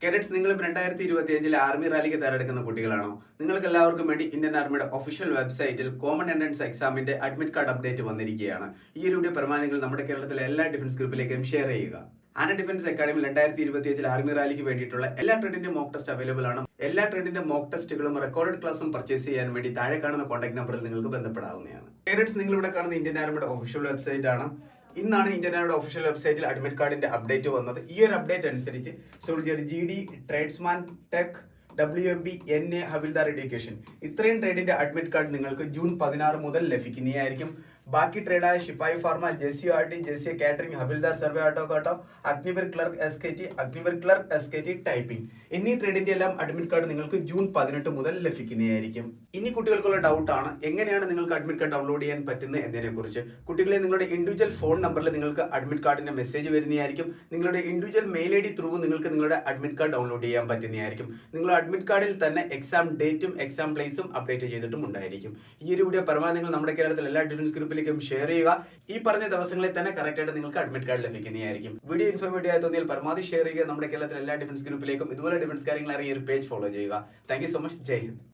Cadets നിങ്ങളും 2025 army റാലിക്ക് തയ്യാറെടുക്കുന്ന കുട്ടികളാണോ? നിങ്ങൾക്ക് എല്ലാവർക്കും വേണ്ടി ഇന്ത്യൻ ആർമിയുടെ ഒഫീഷ്യൽ വെബ്സൈറ്റിൽ കോമൺ എൻട്രൻസ് എക്സാമിന്റെ അഡ്മിറ്റ് കാർഡ് അപ്ഡേറ്റ് വന്നിരിക്കുകയാണ്. ഈ ഒരു വീഡിയോ പരമാവധി നിങ്ങൾ നമ്മുടെ കേരളത്തിലെ എല്ലാ ഡിഫൻസ് ഗ്രൂപ്പിലേക്കും ഷെയർ ചെയ്യുക. ആന ഡിഫൻസ് അക്കാഡമി 2025 ആർമി റാലിക്ക് വേണ്ടിയിട്ടുള്ള എല്ലാ ട്രെഡിന്റെ മോക്ക് ടെസ്റ്റ് അവൈലബിൾ ആണ്. എല്ലാ ട്രെഡിന്റെ മോക്ക് ടെസ്റ്റുകളും റെക്കോർഡഡ് ക്ലാസും പർച്ചേസ് ചെയ്യാൻ വേണ്ടി താഴെ കാണുന്ന കോൺടാക്ട് നമ്പറിൽ നിങ്ങൾക്ക് ബന്ധപ്പെടാവുന്നതാണ്. കേഡറ്റ്സ് നിങ്ങൾ ഇവിടെ കാണുന്ന ഇന്ത്യൻ ആർമിയുടെ ഒഫീഷ്യൽ വെബ്സൈറ്റ് ആണ്. ഇന്നാണ് ഇന്ത്യൻ ആർമിയുടെ ഒഫീഷ്യൽ വെബ്സൈറ്റിൽ അഡ്മിറ്റ് കാർഡിന്റെ അപ്ഡേറ്റ് വന്നത്. ഈ ഒരു അപ്ഡേറ്റ് അനുസരിച്ച് soldier, GD, tradesman, tech, WMB, NA, havildar education ഇത്രയും ട്രേഡിന്റെ അഡ്മിറ്റ് കാർഡ് നിങ്ങൾക്ക് ജൂൺ 16 മുതൽ ലഭിക്കുന്നതായിരിക്കും. ബാക്കി ട്രേഡായ ഷിപ്പായി pharma, JCRT, JCA catering, havildar survey ഓട്ടോകാട്ടോ, അഗ്നിവീർ ക്ലർക്ക് SKT, ടൈപ്പിംഗ് എന്നീ ട്രേഡിന്റെ എല്ലാം അഡ്മിറ്റ് കാർഡ് നിങ്ങൾക്ക് ജൂൺ 18 മുതൽ ലഭിക്കുന്നതായിരിക്കും. ഇനി കുട്ടികൾക്കുള്ള ഡൗട്ടാണ് എങ്ങനെയാണ് നിങ്ങൾക്ക് അഡ്മിറ്റ് കാർഡ് ഡൗൺലോഡ് ചെയ്യാൻ പറ്റുന്നത് എന്നതിനെ കുറിച്ച്. കുട്ടികളെ നിങ്ങളുടെ ഇൻഡിവിജ്വൽ ഫോൺ നമ്പറിൽ നിങ്ങൾക്ക് അഡ്മിറ്റ് കാർഡിന്റെ മെസ്സേജ് വരുന്നതായിരിക്കും. നിങ്ങളുടെ ഇൻഡിവിജ്വൽ മെയിൽ ID ത്രൂ നിങ്ങൾക്ക് നിങ്ങളുടെ അഡ്മിറ്റ് കാർഡ് ഡൗൺലോഡ് ചെയ്യാൻ പറ്റുന്നതായിരിക്കും. നിങ്ങളുടെ അഡ്മിറ്റ് കാർഡിൽ തന്നെ എക്സാം ഡേറ്റും എക്സാം പ്ലേസും അപ്ഡേറ്റ് ചെയ്തിട്ടും ഉണ്ടായിരിക്കും. ഈ ഒരു വീഡിയോ പരമാവധി നിങ്ങൾ നമ്മുടെ കേരളത്തിൽ എല്ലാ ഡിഫൻസ് ഗ്രൂപ്പിലേക്കും ഷെയർ ചെയ്യുക. ഈ പറഞ്ഞ ദിവസങ്ങളിൽ തന്നെ കറക്റ്റ് ആയിട്ട് നിങ്ങൾക്ക് അഡ്മിറ്റ് കാർഡ് ലഭിക്കുന്നതായിരിക്കും. വീഡിയോ ഇൻഫോർമേറ്റീവ് ആയി തോന്നിയാൽ പരമാവധി ഷെയർ ചെയ്യുക. നമ്മുടെ കേരളത്തിലെ എല്ലാ ഡിഫൻസ് ഗ്രൂപ്പിലേക്കും ഇതുപോലെ ഡിഫൻസ് കാര്യങ്ങൾ അറിയാൻ ഒരു പേജ് ഫോളോ ചെയ്യുക. Thank you so much. Jai Hind.